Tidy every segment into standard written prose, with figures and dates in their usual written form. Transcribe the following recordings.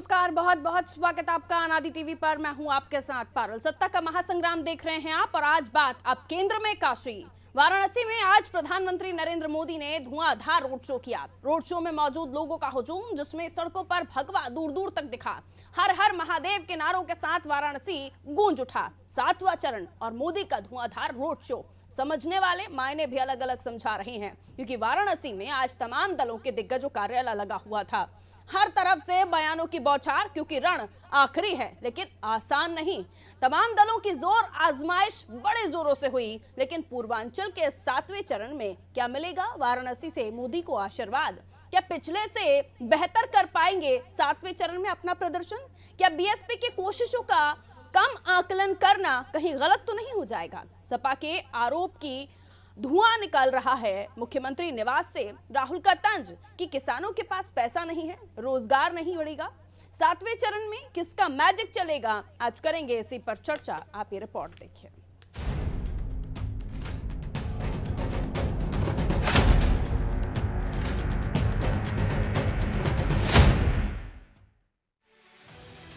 नमस्कार, बहुत बहुत स्वागत आपका अनादि टीवी पर। मैं हूं आपके साथ पारुल। सत्ता का महासंग्राम देख रहे हैं आप और आज बात अब केंद्र में काशी वाराणसी में आज प्रधानमंत्री नरेंद्र मोदी ने धुआंधार रोड शो किया। रोड शो में मौजूद लोगों का हुजूम, जिसमें सड़कों पर भगवा दूर दूर तक दिखा। हर हर महादेव के नारों के साथ वाराणसी गूंज उठा। 7वां चरण और मोदी का धुआंधार रोड शो समझने वाले मायने भी अलग अलग समझा रहे हैं, क्योंकि वाराणसी में आज तमाम दलों के दिग्गजों का रैला लगा हुआ था। हर तरफ से बयानों की बौछार, क्योंकि रण आखिरी है लेकिन आसान नहीं। तमाम दलों की जोर आजमाइश बड़े जोरों से हुई, लेकिन पूर्वांचल के 7वें चरण में क्या मिलेगा वाराणसी से मोदी को आशीर्वाद? क्या पिछले से बेहतर कर पाएंगे 7वें चरण में अपना प्रदर्शन? क्या बीएसपी की कोशिशों का कम आकलन करना कहीं गलत तो नहीं हो जाएगा? सपा के आरोप की धुआं निकाल रहा है मुख्यमंत्री निवास से राहुल का तंज कि किसानों के पास पैसा नहीं है, रोजगार नहीं बढ़ेगा। 7वें चरण में किसका मैजिक चलेगा, आज करेंगे इसी पर चर्चा। आप ये रिपोर्ट देखिए।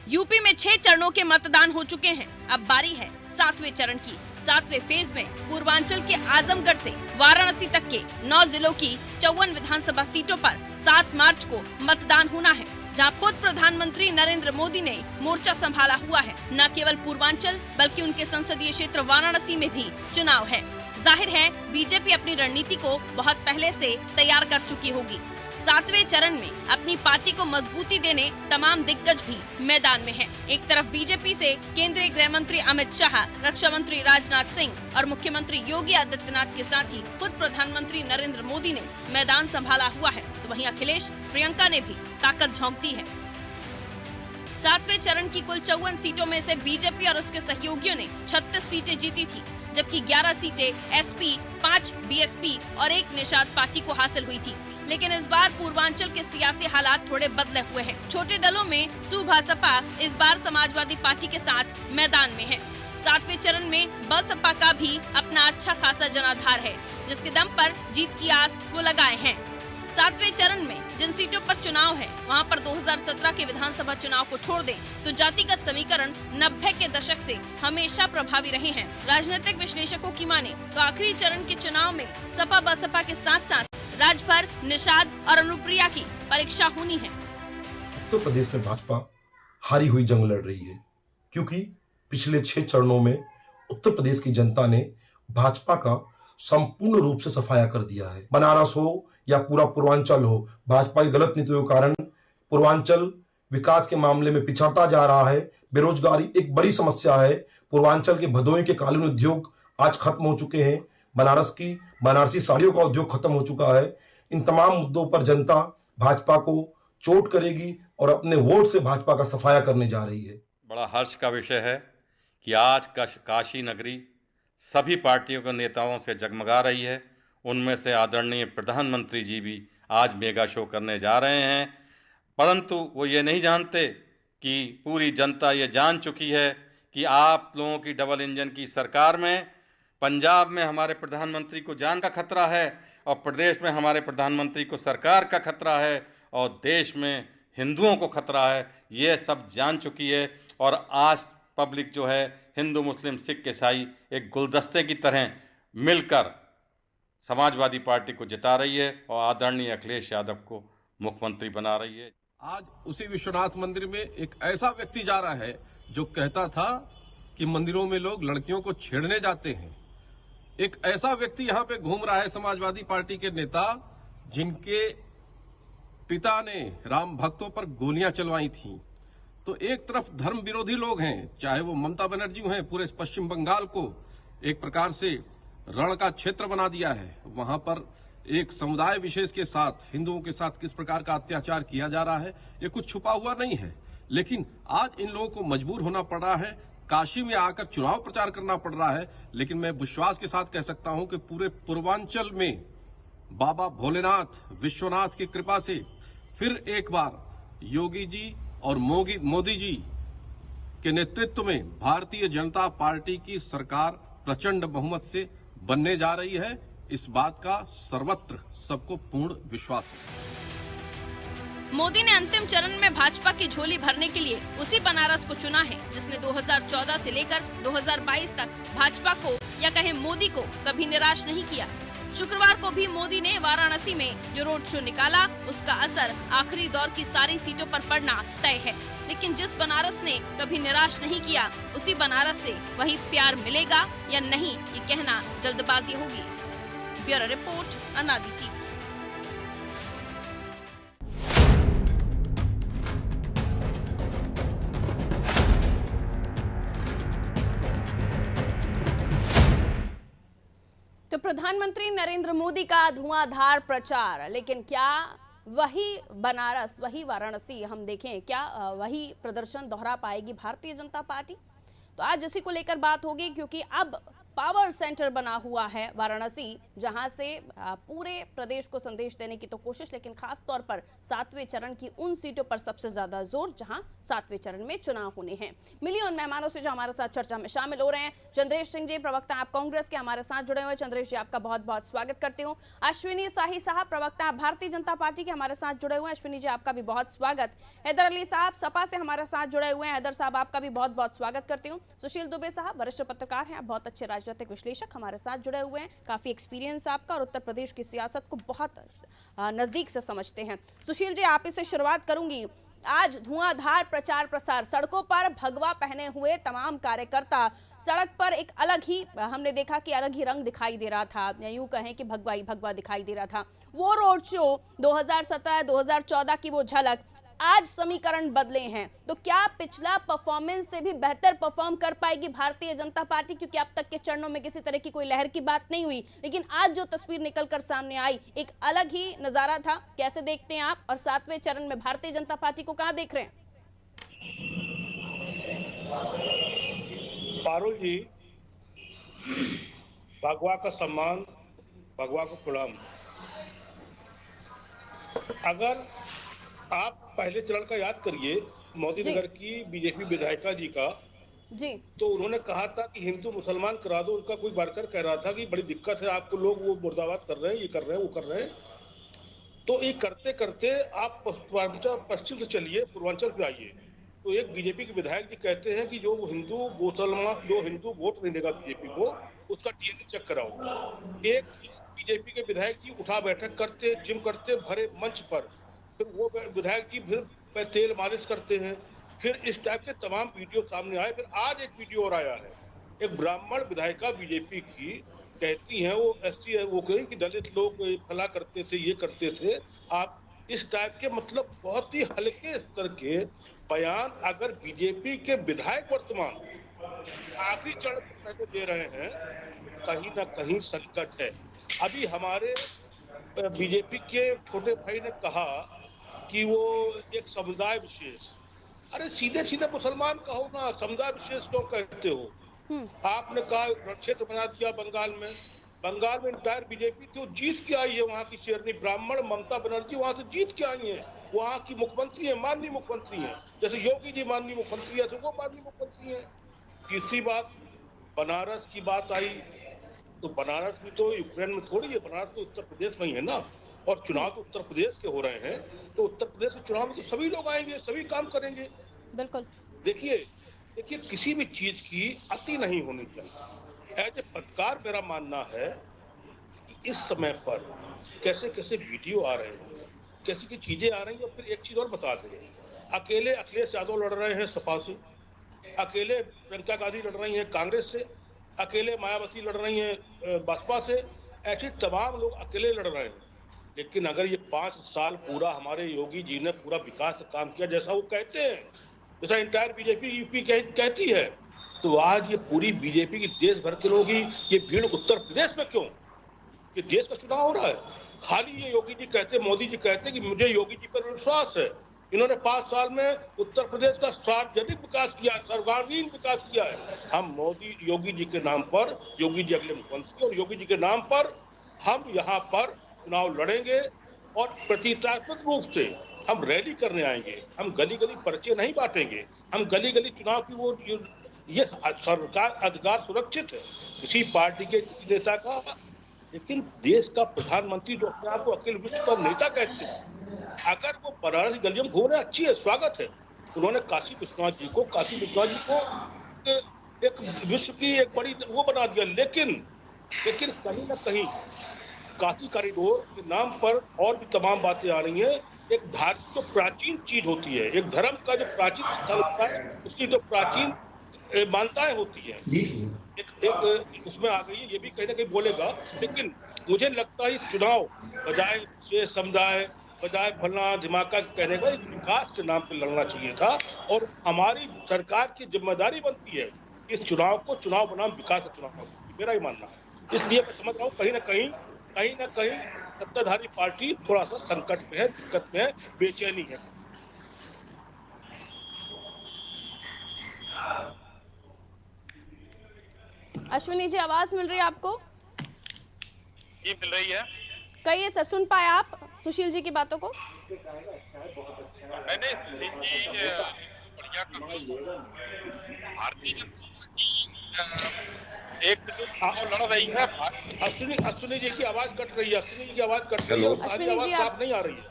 यूपी में 6 चरणों के मतदान हो चुके हैं। अब बारी है 7वें चरण की। 7वें फेज में पूर्वांचल के आजमगढ़ से वाराणसी तक के 9 जिलों की 54 विधानसभा सीटों पर 7 मार्च को मतदान होना है, जहां खुद प्रधानमंत्री नरेंद्र मोदी ने मोर्चा संभाला हुआ है। न केवल पूर्वांचल बल्कि उनके संसदीय क्षेत्र वाराणसी में भी चुनाव है। जाहिर है बीजेपी अपनी रणनीति को बहुत पहले से तैयार कर चुकी होगी। 7वें चरण में अपनी पार्टी को मजबूती देने तमाम दिग्गज भी मैदान में हैं। एक तरफ बीजेपी से केंद्रीय गृह मंत्री अमित शाह, रक्षा मंत्री राजनाथ सिंह और मुख्यमंत्री योगी आदित्यनाथ के साथ ही खुद प्रधानमंत्री नरेंद्र मोदी ने मैदान संभाला हुआ है, तो वहीं अखिलेश, प्रियंका ने भी ताकत झोंक दी है। 7वें चरण की कुल 54 सीटों में से बीजेपी और उसके सहयोगियों ने 36 सीटें जीती थी, जबकि 11 सीटें एसपी, 5 बीएसपी और 1 निषाद पार्टी को हासिल हुई थी। लेकिन इस बार पूर्वांचल के सियासी हालात थोड़े बदले हुए हैं। छोटे दलों में सुभासपा इस बार समाजवादी पार्टी के साथ मैदान में है। 7वें चरण में बसपा का भी अपना अच्छा खासा जनाधार है, जिसके दम पर जीत की आस वो लगाए हैं। 7वें चरण में जिन सीटों पर चुनाव है, वहां पर 2017 के विधानसभा चुनाव को छोड़ दें तो जातिगत समीकरण 90 के दशक से हमेशा प्रभावी रहे हैं। राजनीतिक विश्लेषकों की माने तो आखिरी चरण के चुनाव में सपा बसपा के साथ साथ राजभर, निषाद और अनुप्रिया की परीक्षा होनी है। उत्तर प्रदेश में भाजपा हारी हुई जंग लड़ रही है, क्योंकि पिछले 6 चरणों में उत्तर प्रदेश की जनता ने भाजपा का संपूर्ण रूप से सफाया कर दिया है। बनारस हो या पूरा पूर्वांचल हो, भाजपा की गलत नीतियों के कारण पूर्वांचल विकास के मामले में पिछड़ता जा रहा है। बेरोजगारी एक बड़ी समस्या है। पूर्वांचल के भदोही के कालीन उद्योग आज खत्म हो चुके हैं। बनारसी साड़ियों का उद्योग खत्म हो चुका है। इन तमाम मुद्दों पर जनता भाजपा को चोट करेगी और अपने वोट से भाजपा का सफाया करने जा रही है। बड़ा हर्ष का विषय है कि आज काशी नगरी सभी पार्टियों के नेताओं से जगमगा रही है। उनमें से आदरणीय प्रधानमंत्री जी भी आज मेगा शो करने जा रहे हैं, परंतु वो ये नहीं जानते कि पूरी जनता ये जान चुकी है कि आप लोगों की डबल इंजन की सरकार में पंजाब में हमारे प्रधानमंत्री को जान का खतरा है और प्रदेश में हमारे प्रधानमंत्री को सरकार का खतरा है और देश में हिंदुओं को खतरा है। ये सब जान चुकी है और आज पब्लिक जो है हिंदू, मुस्लिम, सिख, ईसाई एक गुलदस्ते की तरह मिलकर समाजवादी पार्टी को जिता रही है और आदरणीय अखिलेश यादव को मुख्यमंत्री बना रही है। आज उसी विश्वनाथ मंदिर में एक ऐसा व्यक्ति जा रहा है जो कहता था कि मंदिरों में लोग लड़कियों को छेड़ने जाते हैं। एक ऐसा व्यक्ति यहां पे घूम रहा है, समाजवादी पार्टी के नेता, जिनके पिता ने राम भक्तों पर गोलियां चलवाई थी। तो एक तरफ धर्म विरोधी लोग हैं, चाहे वो ममता बनर्जी हैं, पूरे पश्चिम बंगाल को एक प्रकार से रण का क्षेत्र बना दिया है। वहां पर एक समुदाय विशेष के साथ, हिंदुओं के साथ किस प्रकार का अत्याचार किया जा रहा है, ये कुछ छुपा हुआ नहीं है। लेकिन आज इन लोगों को मजबूर होना पड़ रहा है, काशी में आकर चुनाव प्रचार करना पड़ रहा है। लेकिन मैं विश्वास के साथ कह सकता हूं कि पूरे पूर्वांचल में बाबा भोलेनाथ, विश्वनाथ की कृपा से फिर एक बार योगी जी और मोदी जी के नेतृत्व में भारतीय जनता पार्टी की सरकार प्रचंड बहुमत से बनने जा रही है। इस बात का सर्वत्र सबको पूर्ण विश्वास है। मोदी ने अंतिम चरण में भाजपा की झोली भरने के लिए उसी बनारस को चुना है जिसने 2014 से लेकर 2022 तक भाजपा को या कहें मोदी को कभी निराश नहीं किया। शुक्रवार को भी मोदी ने वाराणसी में जो रोड शो निकाला उसका असर आखिरी दौर की सारी सीटों पर पड़ना तय है। लेकिन जिस बनारस ने कभी निराश नहीं किया उसी बनारस से वही प्यार मिलेगा या नहीं ये कहना जल्दबाजी होगी। ब्यूरो रिपोर्ट, अनादि टीवी। तो प्रधानमंत्री नरेंद्र मोदी का धुआंधार प्रचार, लेकिन क्या वही बनारस, वही वाराणसी हम देखें, क्या वही प्रदर्शन दोहरा पाएगी भारतीय जनता पार्टी? तो आज इसी को लेकर बात होगी, क्योंकि अब पावर सेंटर बना हुआ है वाराणसी, जहां से पूरे प्रदेश को संदेश देने की तो कोशिश, लेकिन खास तौर पर 7वें चरण की उन सीटों पर सबसे ज्यादा जोर जहां 7वें चरण में चुनाव होने हैं। मिलिए उन मेहमानों से जो हमारे साथ चर्चा में शामिल हो रहे हैं। चंद्रेश सिंह जी, प्रवक्ता आप कांग्रेस के, हमारे साथ जुड़े हुए। चंद्रेश जी, आपका बहुत बहुत स्वागत करती हूँ। अश्विनी शाही साहब, प्रवक्ता आप भारतीय जनता पार्टी के, हमारे साथ जुड़े हुए हैं। अश्विनी जी, आपका भी बहुत स्वागत। हैदर अली साहब सपा से हमारे साथ जुड़े हुए हैं। हैदर साहब, आपका भी बहुत बहुत स्वागत करती हूँ। सुशील दुबे साहब, वरिष्ठ पत्रकार हैं, बहुत अच्छे राजनीतिक विश्लेषक, हमारे साथ जुड़े हुए हैं। काफी एक्सपीरियंस आपका और उत्तर प्रदेश की सियासत को बहुत नजदीक से समझते हैं। सुशील जी, आप इससे शुरुआत करूंगी। आज धुआंधार प्रचार प्रसार, सड़कों पर भगवा पहने हुए तमाम कार्यकर्ता, सड़क पर एक अलग ही, हमने देखा कि अलग ही रंग दिखाई दे रहा था, या यूं कहें कि भगवा ही भगवा दिखाई दे रहा था। वो रोड शो 2017-2014 की वो झलक, आज समीकरण बदले हैं, तो क्या पिछला परफॉर्मेंस से भी बेहतर परफॉर्म कर पाएगी भारतीय जनता पार्टी? क्योंकि अब तक के चरणों में किसी तरह की कोई लहर की बात नहीं हुई, लेकिन आज जो तस्वीर निकलकर सामने आई एक अलग ही नजारा था। कैसे देखते हैं आप, और 7वें चरण में भारतीय जनता पार्टी को कहां देख रहे हैं? पारुल जी, भगवा का सम्मान, भगवा को प्रणाम। अगर आप पहले चरण का याद करिए, मोदी नगर की बीजेपी विधायिका जी का, जी, तो उन्होंने कहा था कि हिंदू मुसलमान करा दो। उनका कोई वर्कर कह रहा था कि बड़ी दिक्कत है आपको, लोग वो मुर्दाबाद कर रहे हैं, ये कर रहे हैं, वो कर रहे हैं। तो ये करते करते आप पश्चिम से चलिए, पूर्वांचल पे आइए, तो एक बीजेपी के विधायक जी कहते हैं कि जो हिंदू मुसलमान, जो हिंदू वोट नहीं देगा बीजेपी को, उसका डीएनए चेक कराओ। एक बीजेपी के विधायक जी उठा बैठक करते, जिम करते भरे मंच पर, फिर वो विधायक जी फिर तेल मालिश करते हैं, फिर इस टाइप के तमाम वीडियो सामने आए। फिर आज एक वीडियो और आया है, एक ब्राह्मण विधायिका बीजेपी की कहती हैं, वो एसटी है, वो कहें कि दलित लोग फला करते थे, ये करते थे। आप इस टाइप के, मतलब बहुत ही हल्के स्तर के बयान अगर बीजेपी के विधायक वर्तमान आखिरी चरण पहले दे रहे हैं, कहीं ना कहीं संकट है। अभी हमारे बीजेपी के छोटे भाई ने कहा कि वो एक समुदाय विशेष, अरे सीधे सीधे मुसलमान कहो ना, समुदाय विशेष क्यों कहते हो? आपने कहा क्षेत्र बना दिया बंगाल में, बंगाल में इंटायर बीजेपी थी, वो जीत के आई है। वहाँ की शेरनी ब्राह्मण ममता बनर्जी वहाँ से जीत के आई है। वहाँ की मुख्यमंत्री है, माननीय मुख्यमंत्री है, जैसे योगी जी माननीय मुख्यमंत्री है, तो वो माननीय मुख्यमंत्री है। तीसरी बात, बनारस की बात आई, तो बनारस में तो यूक्रेन में थोड़ी है, बनारस तो उत्तर प्रदेश में ही है ना, और चुनाव तो उत्तर प्रदेश के हो रहे हैं, तो उत्तर प्रदेश के चुनाव में तो सभी लोग आएंगे, सभी काम करेंगे। बिल्कुल। देखिए किसी भी चीज की अति नहीं होनी चाहिए। एज ए पत्रकार मेरा मानना है कि इस समय पर कैसे कैसे वीडियो आ रहे हैं, कैसी की चीजें आ रही हैं। और फिर एक चीज और बता दें, अकेले अखिलेश यादव लड़ रहे हैं सपा से, अकेले प्रियंका गांधी लड़ रही हैं कांग्रेस से, अकेले मायावती लड़ रही हैं बसपा से, ऐसे तमाम लोग अकेले लड़ रहे हैं। लेकिन अगर ये 5 साल पूरा हमारे योगी जी ने पूरा विकास का काम किया, जैसा वो कहते हैं, जैसा इंटायर बीजेपी यूपी कहती है, तो आज ये पूरी बीजेपी की देश भर के लोग ही ये भीड़ उत्तर प्रदेश में क्यों? ये देश का चुनाव हो रहा है। खाली ये योगी जी कहते, मोदी जी कहते कि मुझे योगी जी पर विश्वास है, इन्होंने 5 साल में उत्तर प्रदेश का सार्वजनिक विकास किया, सर्वांगीण विकास किया है। हम मोदी योगी जी के नाम पर, योगी जी अगले मुख्यमंत्री, और योगी जी के नाम पर हम यहाँ पर चुनाव लड़ेंगे और प्रतीकात्मक रूप से हम रैली करने आएंगे। हम गली गली पर्चे नहीं बांटेंगे, हम गली गली चुनाव की वो, ये सरकार अधिकार सुरक्षित है किसी पार्टी के नेता का। लेकिन देश का प्रधानमंत्री जो अपने आप को अखिल विश्व का नेता कहते हैं, अगर वो वाराणसी गलियों में घूम रहे हैं, अच्छी है, स्वागत है। उन्होंने काशी विश्वनाथ जी को एक विश्व की एक बड़ी वो बना दिया, लेकिन कहीं ना कहीं काशी कॉरिडोर के नाम पर और भी तमाम बातें आ रही हैं। एक धार्मिक जो प्राचीन चीज होती है, एक धर्म का जो प्राचीन स्थल होता है, उसकी जो प्राचीन मान्यताएं होती है, एक उसमें आ गई है। ये भी कहीं ना कहीं बोलेगा, लेकिन मुझे लगता है चुनाव बजाय से समुदाय, बजाय फलना धमाका कहने का, विकास के नाम पे लड़ना चाहिए था। और हमारी सरकार की जिम्मेदारी बनती है इस चुनाव को चुनाव बनाम विकास का चुनाव, मेरा ही मानना है। इसलिए मैं समझ रहा हूँ कहीं ना कहीं सत्ताधारी पार्टी थोड़ा सा संकट में है, दिक्कत में है, बेचैनी है। अश्विनी जी, आवाज मिल रही है आपको? जी मिल रही है। कहिए सर, सुन पाए आप सुशील जी की बातों को? मैंने बढ़िया भारतीय एक लड़ रही है। अश्विनी जी की आवाज कट रही है, अश्विनी जी की आवाज कट रही है, अश्विनी जी आप नहीं आ रही है।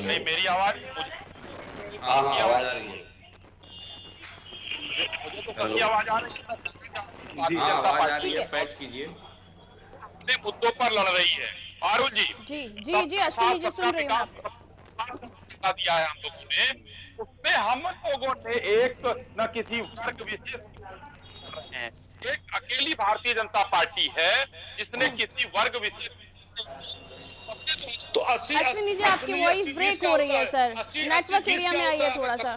नहीं, मेरी आवाज आवाज आ रही है। मुझे तो सबकी आवाज आ रही है। जी आवाज आ रही है, पैच कीजिए। अपने मुद्दों पर लड़ रही है। आरुल जी जी अश्विनी जी सुन रही हूँ आपको। दिया है हम लोगों ने, उसमें हम लोगों ने एक न किसी वर्ग विशेष हैं। एक अकेली भारतीय जनता पार्टी है जिसने किसी वर्ग विशेष। तो अश्विनी जी आपकी वॉइस ब्रेक हो रही है सर, नेटवर्क एरिया में आइए थोड़ा सा।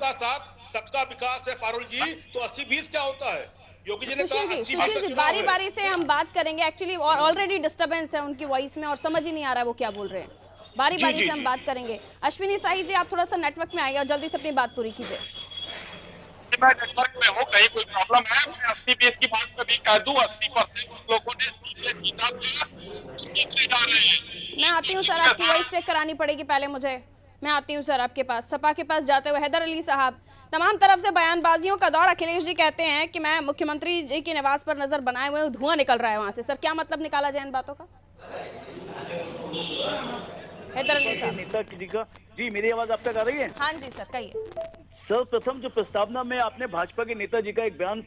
सबका विकास है पारुल जी, तो 80-20 क्या होता है? योगी जी ने सुशील जी बारी बारी से हम बात करेंगे। एक्चुअली ऑलरेडी डिस्टर्बेंस है उनकी वॉइस में और समझ ही नहीं आ रहा है वो क्या बोल रहे हैं। बारी बारी से हम बात करेंगे। अश्विनी साही जी आप थोड़ा सा नेटवर्क में आइए और जल्दी से अपनी बात पूरी कीजिए। मैं नेटवर्क में हूँ, कहीं कोई प्रॉब्लम है? मैं 80-20 की बात में भी कह दूं, 80% लोगों ने जीता जा रहे हैं। मैं आती हूँ सर, आपकी वॉइस चेक करानी पड़ेगी पहले मुझे। मैं आती हूँ सर आपके पास। सपा के पास जाते हुए हैदर अली साहब, तमाम तरफ से बयानबाजियों का दौर। अखिलेश जी कहते हैं कि मैं मुख्यमंत्री जी के निवास पर नजर बनाए हुए धुआं निकल रहा है वहां से। सर क्या मतलब निकाला जाए इन बातों का? हैदर अली साहब। नेता जी का जी, मेरी आवाज आप तक आ रही है? हाँ जी सर, कहिए। सर्वप्रथम जो प्रस्तावना में आपने भाजपा के नेताजी का एक बयान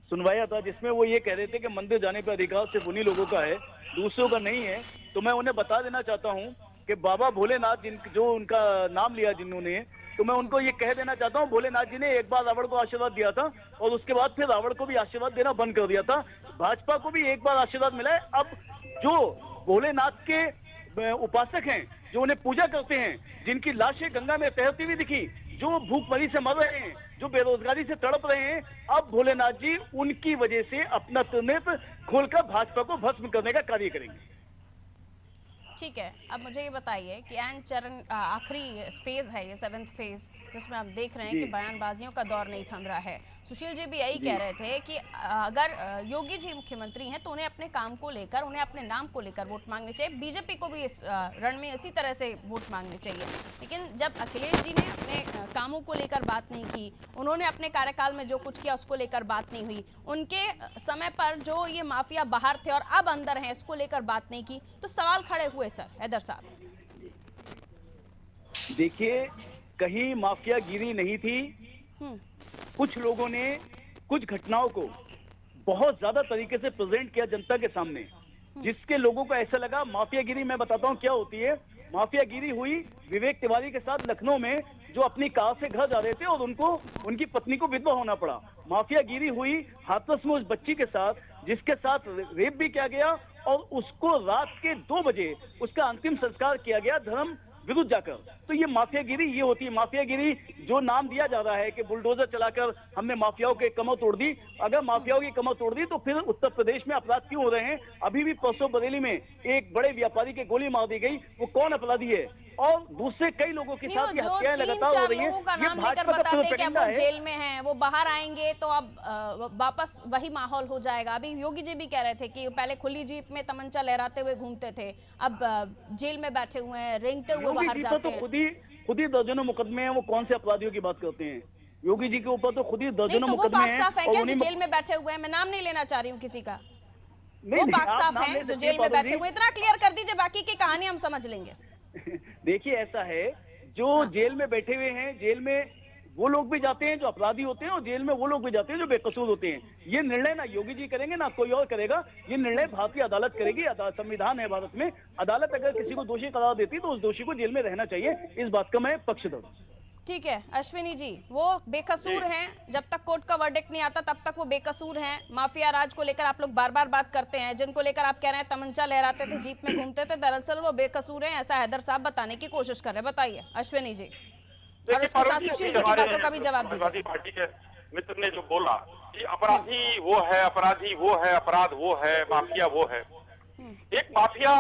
सुनवाया था जिसमें वो ये कह रहे थे कि मंदिर जाने का अधिकार सिर्फ उन्हीं लोगों का है, दूसरों का नहीं है, तो मैं उन्हें बता देना चाहता हूँ कि बाबा भोलेनाथ जो उनका नाम लिया जिन्होंने, तो मैं उनको ये कह देना चाहता हूँ, भोलेनाथ जी ने एक बार रावण को आशीर्वाद दिया था और उसके बाद फिर रावण को भी आशीर्वाद देना बंद कर दिया था। भाजपा को भी एक बार आशीर्वाद मिला है। अब जो भोलेनाथ के उपासक हैं, जो उन्हें पूजा करते हैं, जिनकी लाशें गंगा में तैरती हुई दिखी, जो भूखमरी से मर रहे हैं, जो बेरोजगारी से तड़प रहे हैं, अब भोलेनाथ जी उनकी वजह से अपना त्रिनेत्र खोलकर भाजपा को भस्म करने का कार्य करेंगे। ठीक है, अब मुझे ये बताइए कि एन चरण आखिरी फेज है ये 7th फेज, जिसमें आप देख रहे हैं कि बयानबाजियों का दौर नहीं थम रहा है। सुशील जी भी यही कह रहे थे कि अगर योगी जी मुख्यमंत्री हैं तो उन्हें अपने काम को लेकर, उन्हें अपने नाम को लेकर वोट मांगने चाहिए। बीजेपी को भी इस रण में इसी तरह से वोट मांगने चाहिए। लेकिन जब अखिलेश जी ने अपने कामों को लेकर बात नहीं की, उन्होंने अपने कार्यकाल में जो कुछ किया उसको लेकर बात नहीं हुई, उनके समय पर जो ये माफिया बाहर थे और अब अंदर हैं इसको लेकर बात नहीं की, तो सवाल खड़े हुए सर। हैदर साहब देखिए, कहीं माफियागिरी नहीं थी। कुछ लोगों ने कुछ घटनाओं को बहुत ज्यादा तरीके से प्रेजेंट किया जनता के सामने, जिसके लोगों को ऐसा लगा माफियागिरी। मैं बताता हूं क्या होती है। माफियागिरी हुई विवेक तिवारी के साथ लखनऊ में, जो अपनी कार से घर जा रहे थे और उनकी पत्नी को विधवा होना पड़ा। माफियागिरी हुई हाथरस में उस बच्ची के साथ, जिसके साथ रेप भी किया गया और उसको रात के 2 बजे उसका अंतिम संस्कार किया गया धर्म विरुद्ध जाकर। तो ये माफियागिरी ये होती है। माफियागिरी जो नाम दिया जा रहा है कि बुलडोजर चलाकर हमने माफियाओं के कमर तोड़ दी, अगर माफियाओं की कमर तोड़ दी तो फिर उत्तर प्रदेश में अपराध क्यों हो रहे हैं? अभी भी परसों बरेली में एक बड़े व्यापारी के गोली मार दी गई, वो कौन अपराधी है? और दूसरे कई लोगों के साथ ये हत्याएं लगातार हो रही है। का नाम लेकर बताते कि अब वो जेल में हैं, वो बाहर आएंगे तो अब वापस वही माहौल हो जाएगा। अभी योगी जी भी कह रहे थे कि पहले खुली जीप में तमंचा लहराते हुए घूमते थे, अब जेल में बैठे हुए हैं, रेंगते हुए बाहर जाते हैं। खुद ही दर्जनों मुकदमे हैं, वो कौन से अपराधियों की बात करते हैं? योगी जी के ऊपर तो खुद ही दर्जनों मुकदमे हैं। साफ है क्या जो जेल में बैठे हुए हैं? मैं नाम नहीं लेना चाह रही हूँ किसी का, वो पाक साफ है जो जेल में बैठे हुए। इतना क्लियर कर दीजिए, बाकी की कहानी हम समझ लेंगे। देखिए ऐसा है, जो जेल में बैठे हुए हैं, जेल में वो लोग भी जाते हैं जो अपराधी होते हैं, और जेल में वो लोग भी जाते हैं जो बेकसूर होते हैं। ये निर्णय ना योगी जी करेंगे ना कोई और करेगा, ये निर्णय भारतीय अदालत करेगी। संविधान है भारत में, अदालत अगर किसी को दोषी करार देती तो उस दोषी को जेल में रहना चाहिए। इस बात का मैं पक्षधर हूं। ठीक है अश्विनी जी, वो बेकसूर हैं, जब तक कोर्ट का वर्डिक्ट नहीं आता तब तक वो बेकसूर हैं। माफिया राज को लेकर आप लोग बार बार बात करते हैं, जिनको लेकर आप कह रहे हैं तमंचा लहराते थे, जीप में घूमते थे, दरअसल वो बेकसूर हैं, ऐसा हैदर साहब बताने की कोशिश कर रहे हैं। बताइए अश्विनी जी, और उसके साथ सुशील जी की बातों का भी जवाब दीजिए। पार्टी के मित्र ने जो बोला कि अपराधी वो है, अपराधी वो है, अपराध वो है, माफिया वो है। एक माफिया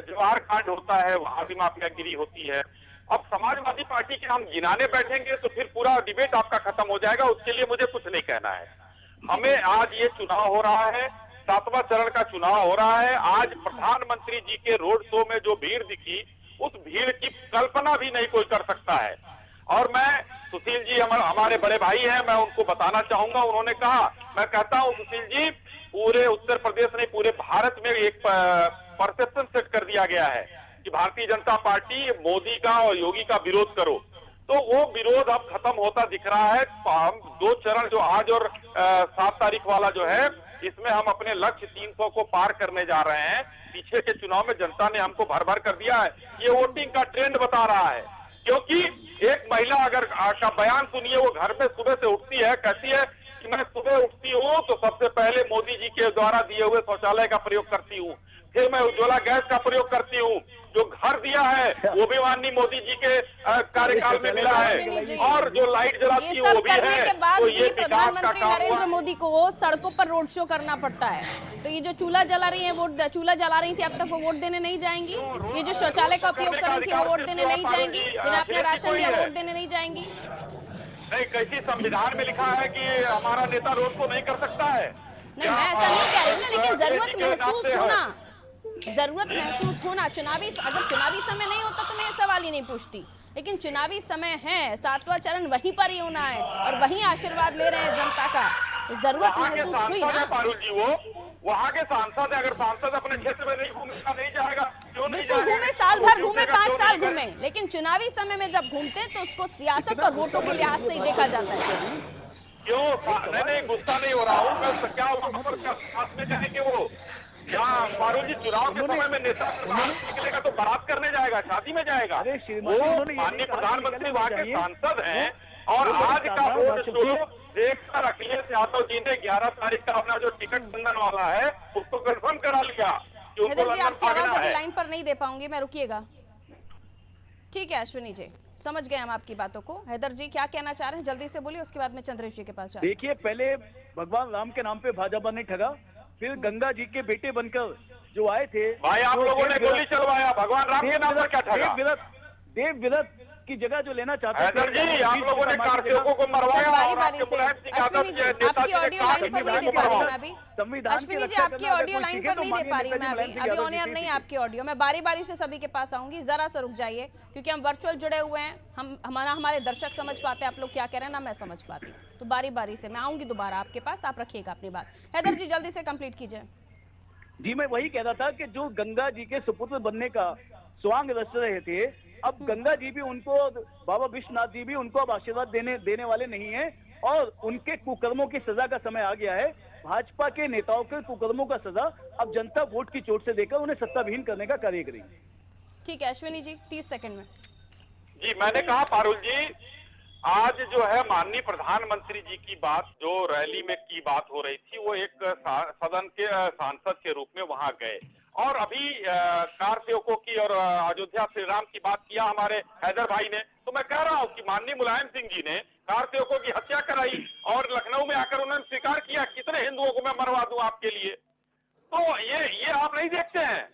जवाहर कांड होता है, वहां भी माफियागिरी होती है। अब समाजवादी पार्टी के हम गिनाने बैठेंगे तो फिर पूरा डिबेट आपका खत्म हो जाएगा, उसके लिए मुझे कुछ नहीं कहना है। हमें आज ये चुनाव हो रहा है, 7वां चरण का चुनाव हो रहा है। आज प्रधानमंत्री जी के रोड शो में जो भीड़ दिखी, उस भीड़ की कल्पना भी नहीं कोई कर सकता है। और मैं सुशील जी हमारे बड़े भाई हैं, मैं उनको बताना चाहूंगा। उन्होंने कहा, मैं कहता हूं सुशील जी, पूरे उत्तर प्रदेश नहीं पूरे भारत में एक परसेप्शन सेट कर दिया गया है कि भारतीय जनता पार्टी मोदी का और योगी का विरोध करो। तो वो विरोध अब खत्म होता दिख रहा है। हम 2 चरण जो आज और 7 तारीख वाला जो है, इसमें हम अपने लक्ष्य 300 को पार करने जा रहे हैं। पीछे के चुनाव में जनता ने हमको भर भर कर दिया है, ये वोटिंग का ट्रेंड बता रहा है। क्योंकि एक महिला अगर का बयान सुनिए, वो घर में सुबह से उठती है, कहती है कि मैं सुबह उठती हूँ तो सबसे पहले मोदी जी के द्वारा दिए हुए शौचालय का प्रयोग करती हूँ, फिर मैं उज्ज्वला गैस का प्रयोग करती हूँ, जो घर दिया है वो भी माननीय मोदी जी के कार्यकाल में मिला है, और जो लाइट जलाती है वो भी है। के बाद तो भी ये प्रधानमंत्री नरेंद्र मोदी को सड़कों पर रोड शो करना पड़ता है। तो ये जो चूल्हा जला रही है, वो चूल्हा जला रही थी, अब तक वो वोट देने नहीं जाएंगी। ये जो शौचालय का उपयोग कर रही थी, वो वोट देने नहीं जाएंगी। जिन्हें आपने राशन दिया, वोट देने नहीं जाएंगी। नहीं, कैसी संविधान में लिखा है कि हमारा नेता रोड को नहीं कर सकता है? नहीं, मैं ऐसा नहीं कह रही हूँ, लेकिन जरूरत महसूस होना, अगर चुनावी समय नहीं होता तो मैं ये सवाल ही नहीं पूछती, लेकिन चुनावी समय है, 7वां चरण वहीं पर ही होना है और वहीं आशीर्वाद ले रहे हैं जनता का, तो जरूरत महसूस हुई ना। पारुल जी, वो वहाँ के सांसद है, अगर सांसद अपने क्षेत्र में नहीं घूमेगा, नहीं जाएगा, क्यों नहीं जाएगा? घूमे, साल भर घूमे, 5 साल घूमे, लेकिन चुनावी समय में जब घूमते हैं तो उसको सियासत और वोटों के लिहाज से ही देखा जाता है। क्यों? नहीं, गुस्सा नहीं हो रहा हूँ मैं, क्या साथ में जाएंगे वो? क्या पारुल जी, चुनाव के समय में नेता निकलेगा तो बारात करने जाएगा, शादी में जाएगा? वो माननीय प्रधानमंत्री वहाँ के सांसद हैं, और आज का रोड शो देखकर अखिलेश यादव जी ने 11 तारीख का अपना जो टिकट बंधन वाला है उसको कंफर्म करा लिया। हैदर जी, आपकी आवाज अभी लाइन पर नहीं दे पाऊंगी मैं, रुकिएगा। ठीक है अश्विनी जी, समझ गए हम आपकी बातों को। हैदर जी क्या कहना चाह रहे हैं, जल्दी से बोलिए, उसके बाद में चंद्रेश जी के पास जाए। देखिए, पहले भगवान राम के नाम पे भाजपा ने ठगा, फिर गंगा जी के बेटे बनकर जो आए थे, भाई आप लोगों ने गोली चलवाया, भगवान राम के नाम पर क्या ठगा? देव विरत की जगह जो लेना चाहते हैदर जी, आप लोगों ने कारसेवकों को मरवाया। बारी-बारी से अश्विनी जी, आपकी ऑडियो लाइन पर नहीं दे पा रही मैं अभी। अश्विनी जी, आपकी ऑडियो लाइन पर नहीं दे पा रही मैं अभी ऑन एयर नहीं आपकी ऑडियो। मैं बारी-बारी से सभी के पास आऊंगी, जरा सा रुक जाइए, क्योंकि हम वर्चुअल जुड़े हुए हैं, हमारे दर्शक समझ पाते हैं आप लोग क्या कह रहे हैं, ना मैं समझ पाती, तो बारी-बारी से मैं आऊंगी दोबारा आपके पास, आप रखिएगा अपनी बात। हैदर जी जल्दी से कंप्लीट कीजिए। जी, मैं वही कह रहा था कि जो गंगा जी के सुपुत्र बनने का स्वांग रच रहे थे, अब गंगा जी भी उनको, बाबा विश्वनाथ जी भी उनको अब आशीर्वाद देने वाले नहीं हैं, और उनके कुकर्मों की सजा का समय आ गया है। भाजपा के नेताओं के कुकर्मों का सजा अब जनता वोट की चोट से देकर उन्हें सत्ताविहीन करने का कार्य करेगी। ठीक है अश्विनी जी, 30 सेकंड में। जी, मैंने कहा पारुल जी, आज जो है माननीय प्रधानमंत्री जी की बात, जो रैली में की बात हो रही थी, वो एक सदन के सांसद के रूप में वहां गए, और अभी कार सेवकों की और अयोध्या श्री राम की बात किया हमारे हैदर भाई ने। तो मैं कह रहा हूँ कि माननीय मुलायम सिंह जी ने कार सेवकों की हत्या कराई, और लखनऊ में आकर उन्होंने स्वीकार किया, कितने हिंदुओं को मैं मरवा दूं आपके लिए। तो ये आप नहीं देखते हैं?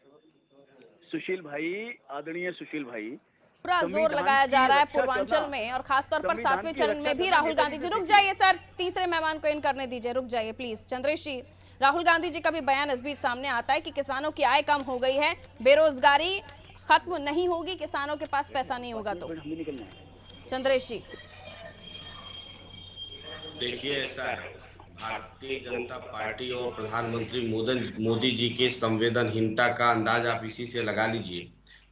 सुशील भाई, आदरणीय सुशील भाई, पूरा जोर लगाया जा रहा है पूर्वांचल में, और खासतौर पर 7वें चरण में भी राहुल गांधी जी। रुक जाइए सर, तीसरे मेहमान को इन करने दीजिए, रुक जाइए प्लीज। चंद्रेश जी, राहुल गांधी जी का भी बयान इस बीच सामने आता है कि किसानों की आय कम हो गई है, बेरोजगारी खत्म नहीं होगी, किसानों के पास पैसा नहीं होगा। तो चंद्रेश जी, देखिए, ऐसा है, भारतीय जनता पार्टी और प्रधानमंत्री मोदी जी के संवेदनहीनता का अंदाज आप इसी से लगा लीजिए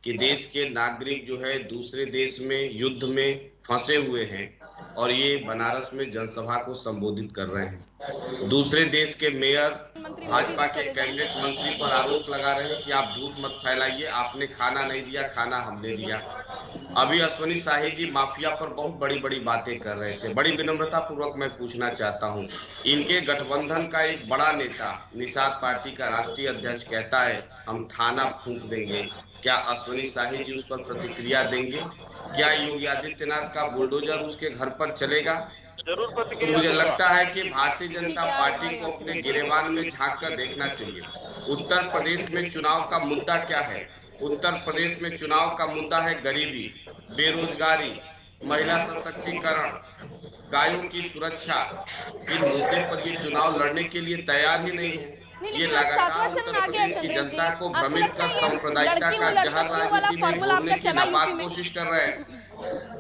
कि देश के नागरिक जो है दूसरे देश में युद्ध में फंसे हुए हैं और ये बनारस में जनसभा को संबोधित कर रहे हैं। दूसरे देश के मेयर भाजपा के कैबिनेट मंत्री पर आरोप लगा रहे हैं कि आप झूठ मत फैलाइए, आपने खाना नहीं दिया, खाना हमने दिया। अभी अश्विनी शाही जी माफिया पर बहुत बड़ी बड़ी बातें कर रहे थे। बड़ी विनम्रता पूर्वक मैं पूछना चाहता हूं, इनके गठबंधन का एक बड़ा नेता निषाद पार्टी का राष्ट्रीय अध्यक्ष कहता है हम थाना फूंक देंगे, क्या अश्विनी शाही जी उस पर प्रतिक्रिया देंगे? क्या योगी आदित्यनाथ का बुलडोजर उसके घर पर चलेगा? जरूर प्रतिक्रिया। मुझे लगता है कि भारतीय जनता पार्टी को अपने गिरेबान में झांक कर देखना चाहिए। उत्तर प्रदेश में चुनाव का मुद्दा क्या है? उत्तर प्रदेश में चुनाव का मुद्दा है गरीबी, बेरोजगारी, महिला सशक्तिकरण, गायों की सुरक्षा। इन मुद्दे पर ये चुनाव लड़ने के लिए तैयार ही नहीं है। ये लगातार उत्तर प्रदेश की जनता को भ्रमित कर सांप्रदायिकता का जहर राजनीति में घोलने की नापाक कोशिश कर रहे हैं।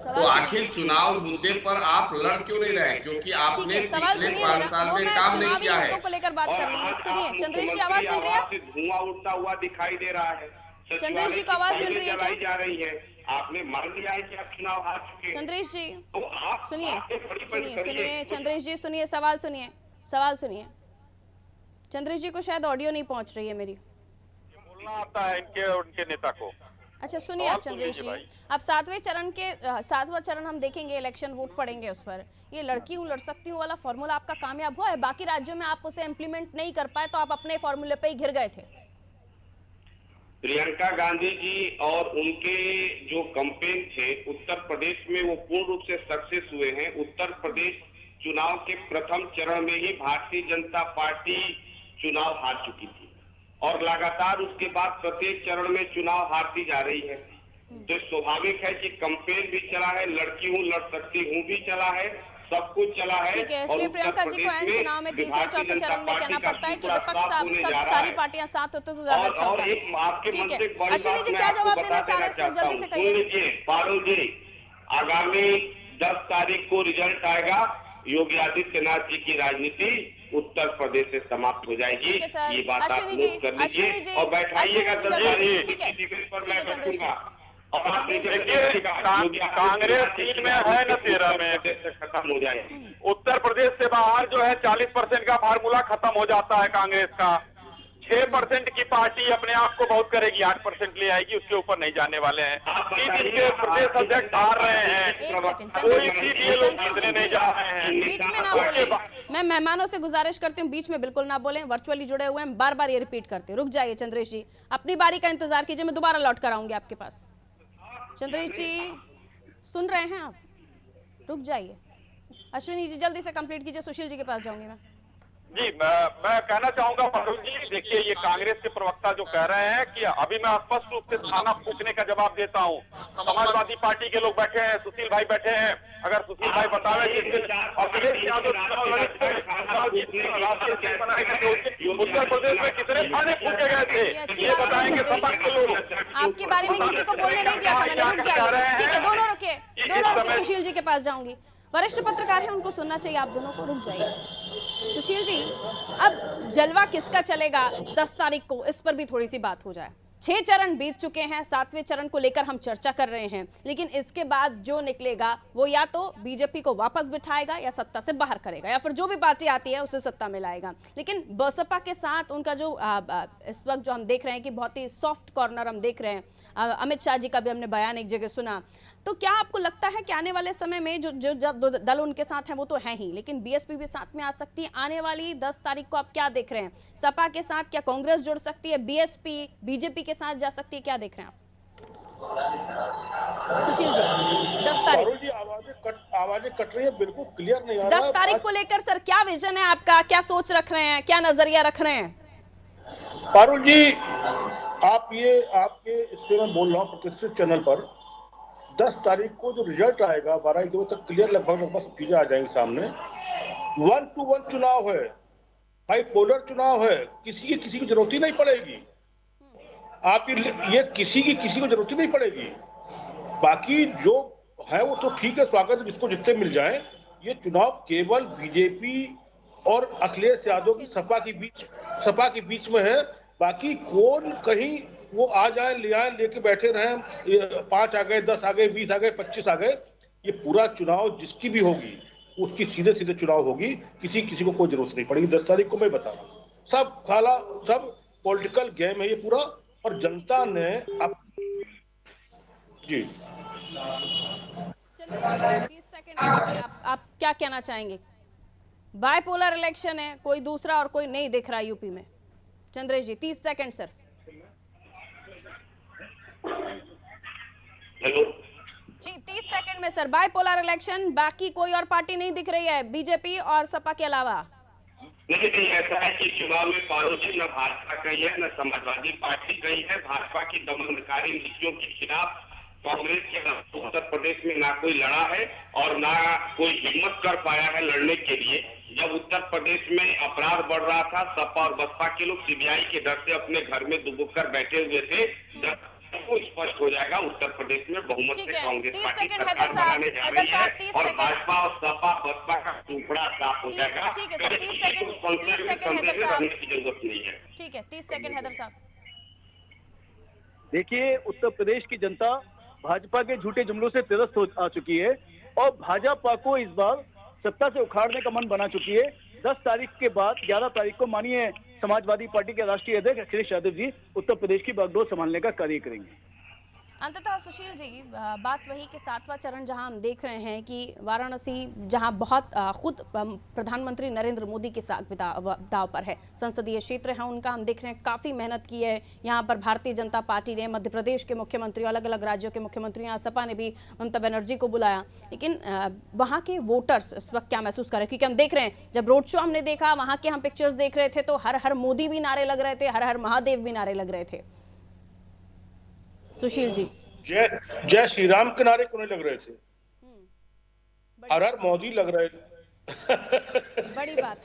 तो आखिर चुनाव मुद्दे पर आप लड़ क्यों नहीं रहे? क्योंकि आपने पिछले 5 साल में काम नहीं किया है। को लेकर बात कर रही सुनिए, चंद्रेश जी आवाज मिल रही है? धुआं उड़ता हुआ दिखाई दे रहा है। चंद्रेश जी को आवाज मिल रही है क्या? जा रही है। आपने मान लिया है कि आप चुनाव हार चुके हैं। चंद्रेश जी तो आप सुनिए चंद्रेश जी सुनिए, सवाल सुनिए। चंद्रेश जी को शायद ऑडियो नहीं पहुंच रही है मेरी। बोलना आता है उनके नेता को। अच्छा सुनिए आप चंद्रेश जी, अब 7वां चरण हम देखेंगे, इलेक्शन वोट पड़ेंगे उस पर। ये लड़की हूँ लड़ सकती हूँ वाला फॉर्मूला आपका कामयाब हुआ है? बाकी राज्यों में आप उसे इम्प्लीमेंट नहीं कर पाए तो आप अपने फॉर्मूले पे ही घिर गए थे। प्रियंका गांधी जी और उनके जो कैंपेन थे उत्तर प्रदेश में वो पूर्ण रूप से सक्सेस हुए हैं। उत्तर प्रदेश चुनाव के प्रथम चरण में ही भारतीय जनता पार्टी चुनाव हार चुकी थी और लगातार उसके बाद प्रत्येक चरण में चुनाव हारती जा रही है। तो स्वाभाविक है कि कैंपेन भी चला है, लड़की हूँ लड़ सकती हूँ भी चला है, सब कुछ चला है। ठीक है, इसलिए प्रियंका जी को एन चुनाव में तीसरे चौथे चरण में कहना पड़ता है कि विपक्ष सारी पार्टियां साथ होते तो ज्यादा अच्छा होता है। ठीक है, अश्विनी जी क्या जवाब देना चाह रहे हैं इस पर, जल्दी से कहिए। पारुल जी, आगामी 10 तारीख को रिजल्ट आएगा, योगी आदित्यनाथ जी की राजनीति उत्तर प्रदेश से समाप्त हो जाएगी। ये बात आप नोट कर लीजिए और बैठाइएगा। ठीक है चंद्रेश जी, कांग्रेस 3 में है न 13 में खत्म हो जाएगी। उत्तर प्रदेश से बाहर जो है 40% का फार्मूला खत्म हो जाता है कांग्रेस का। 6% की पार्टी अपने आप को बहुत करेगी, 8% ले आएगी, उसके ऊपर नहीं जाने वाले हैं। इसके प्रदेश अध्यक्ष हार रहे हैं, नहीं जा रहे हैं। बीच में ना बोले, मैं मेहमानों से गुजारिश करती हूँ बीच में बिल्कुल ना बोलें, वर्चुअली जुड़े हुए हैं, बार बार ये रिपीट करते हैं। रुक जाइए चंद्रेश जी, अपनी बारी का इंतजार कीजिए, मैं दोबारा लौट कर आऊंगी आपके पास। चंद्रेश जी सुन रहे हैं आप? रुक जाइए। अश्विनी जी जल्दी से कंप्लीट कीजिए, सुशील जी के पास जाऊंगी मैं। जी मैं कहना चाहूंगा फारूक जी, देखिए ये कांग्रेस के प्रवक्ता जो कह रहे हैं कि अभी मैं स्पष्ट रूप से थाना फूंकने का जवाब देता हूं। समाजवादी पार्टी के लोग बैठे हैं, सुशील भाई बैठे हैं, अगर सुशील भाई बतावे अखिलेश यादव उत्तर प्रदेश में कितने थाने फूके गए थे ये बताएंगे सपा के लोग। आपके बारे में किसी को बोलने नहीं दिया था मैंने। रुक जाइए, ठीक है, दोनों रुके, सुशील जी के पास जाऊंगी। वरिष्ठ पत्रकार हैं, उनको सुनना चाहिए आप दोनों को। रुक जाइए सुशील जी, अब जलवा किसका चलेगा 10 तारीख को, इस पर भी थोड़ी सी बात हो जाए। 6 चरण बीत चुके हैं, 7वें चरण को लेकर हम चर्चा कर रहे हैं, लेकिन इसके बाद जो निकलेगा वो या तो बीजेपी को वापस बिठाएगा या सत्ता से बाहर करेगा, या फिर जो भी पार्टी आती है उसे सत्ता में लाएगा। लेकिन बसपा के साथ उनका जो इस वक्त जो हम देख रहे हैं कि बहुत ही सॉफ्ट कॉर्नर हम देख रहे हैं, अमित शाह जी का भी हमने बयान एक जगह सुना, तो क्या आपको लगता है कि आने वाले समय में जो दल उनके साथ हैं वो तो है ही, लेकिन बीएसपी भी साथ में आ सकती है? आने वाली 10 तारीख को आप क्या देख रहे हैं? सपा के साथ क्या कांग्रेस जुड़ सकती है? बीएसपी बीजेपी के साथ जा सकती है? क्या देख रहे हैं आप सुशील जी? 10 तारीख आवाजें कट रही है, बिल्कुल क्लियर नहीं आ रहा। 10 तारीख को लेकर सर क्या विजन है आपका, क्या सोच रख रहे हैं, क्या नजरिया रख रहे हैं? पारुल जी, आपके इस पे मैं बोल रहा हूँ प्रतिष्ठित चैनल पर, 10 तारीख को जो रिजल्ट आएगा 12-1 बजे तक क्लियर लगभग चीजें आ जाएंगी सामने। 1 to 1 चुनाव है, बाइपोलर चुनाव है, किसी की जरूरत ही नहीं पड़ेगी। आप ये किसी को जरूरत ही नहीं पड़ेगी। बाकी जो है वो तो ठीक है, स्वागत है जिसको जितने मिल जाए। ये चुनाव केवल बीजेपी और अखिलेश यादव की सपा के बीच में है। बाकी कौन कहीं वो आ जाए ले आए लेके बैठे रहे, 5 आ गए, 10 आ गए, 20 आ गए, 25 आ गए, ये पूरा चुनाव जिसकी भी होगी उसकी सीधे सीधे चुनाव होगी, किसी किसी को कोई जरूरत नहीं पड़ेगी। 10 तारीख को मैं बता रहा हूँ, सब खाला, सब पॉलिटिकल गेम है ये पूरा, और जनता ने अब जी। चलिए 30 सेकंड आप क्या कहना चाहेंगे? बाइपोलर इलेक्शन है, कोई दूसरा और कोई नहीं दिख रहा यूपी में। चंद्रेश जी 30 सेकंड सर। हेलो जी 30 सेकंड में सर, बाइपोलर इलेक्शन, बाकी कोई और पार्टी नहीं दिख रही है बीजेपी और सपा के अलावा। नहीं, ऐसा है कि चुनाव में पड़ोसी न भाजपा कही है न समाजवादी पार्टी कही है। भाजपा की दमनकारी नीतियों के खिलाफ कांग्रेस के उत्तर प्रदेश में ना कोई लड़ा है और ना कोई हिम्मत कर पाया है लड़ने के लिए। जब उत्तर प्रदेश में अपराध बढ़ रहा था, सपा और बसपा के लोग सीबीआई के डर से अपने घर में दुबक कर बैठे हुए थे। को स्पष्ट हो जाएगा उत्तर प्रदेश में बहुमत से कांग्रेस पार्टी सरकार बनाने जा रही है और भाजपा और सपा बसपा का टुकड़ा साफ हो जाएगा। ठीक है सर, 30 सेकंड हैदर साहब, की जरूरत नहीं है। ठीक है 30 सेकंड हैदर साहब। देखिए, उत्तर प्रदेश की जनता भाजपा के झूठे जुमलों से त्रस्त हो आ चुकी है और भाजपा को इस बार सत्ता से उखाड़ने का मन बना चुकी है। 10 तारीख के बाद 11 तारीख को माननीय समाजवादी पार्टी के राष्ट्रीय अध्यक्ष अखिलेश यादव जी उत्तर प्रदेश की बागडोर संभालने का कार्य करेंगे। अंततः सुशील जी, बात वही कि 7वां चरण जहां हम देख रहे हैं कि वाराणसी जहां बहुत खुद प्रधानमंत्री नरेंद्र मोदी के साथ दाव पर है, संसदीय क्षेत्र है उनका, हम देख रहे हैं काफ़ी मेहनत की है यहाँ पर भारतीय जनता पार्टी ने। मध्य प्रदेश के मुख्यमंत्री, अलग अलग राज्यों के मुख्यमंत्री, यहाँ सपा ने भी ममता बनर्जी को बुलाया, लेकिन वहाँ के वोटर्स इस वक्त क्या महसूस कर रहे हैं? क्योंकि हम देख रहे हैं जब रोड शो हमने देखा, वहाँ के हम पिक्चर्स देख रहे थे तो हर हर मोदी भी नारे लग रहे थे, हर हर महादेव भी नारे लग रहे थे। सुशील जी, जय श्री राम के नारे क्यों नहीं लग रहे थे? हर हर मोदी लग रहे थे। बड़ी बात,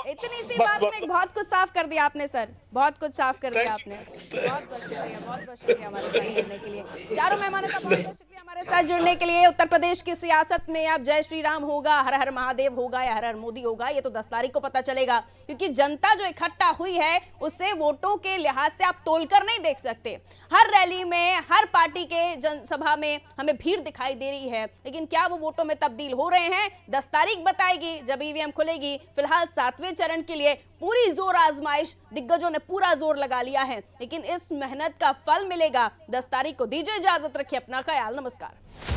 इतनी सी बात में बहुत कुछ साफ कर दिया आपने सर, बहुत कुछ साफ कर दिया आपने। बहुत बहुत शुक्रिया, बहुत बहुत शुक्रिया हमारे साथ जुड़ने के लिए। चारों मेहमानों का बहुत बहुत शुक्रिया हमारे साथ जुड़ने के लिए। उत्तर प्रदेश की सियासत में अब जय श्री राम होगा, हर हर महादेव होगा या हर हर मोदी होगा, ये तो 10 तारीख को पता चलेगा, क्योंकि जनता जो इकट्ठा हुई है उससे वोटों के लिहाज से आप तोलकर नहीं देख सकते। हर रैली में, हर पार्टी के जनसभा में हमें भीड़ दिखाई दे रही है, लेकिन क्या वो वोटों में तब्दील हो रहे हैं 10 तारीख बताएगी जब ईवीएम खुलेगी। फिलहाल 7वें चरण के लिए पूरी जोर आजमाइश, दिग्गजों ने पूरा जोर लगा लिया है, लेकिन इस मेहनत का फल मिलेगा 10 तारीख को। दीजिए इजाजत, रखिए अपना ख्याल, नमस्कार।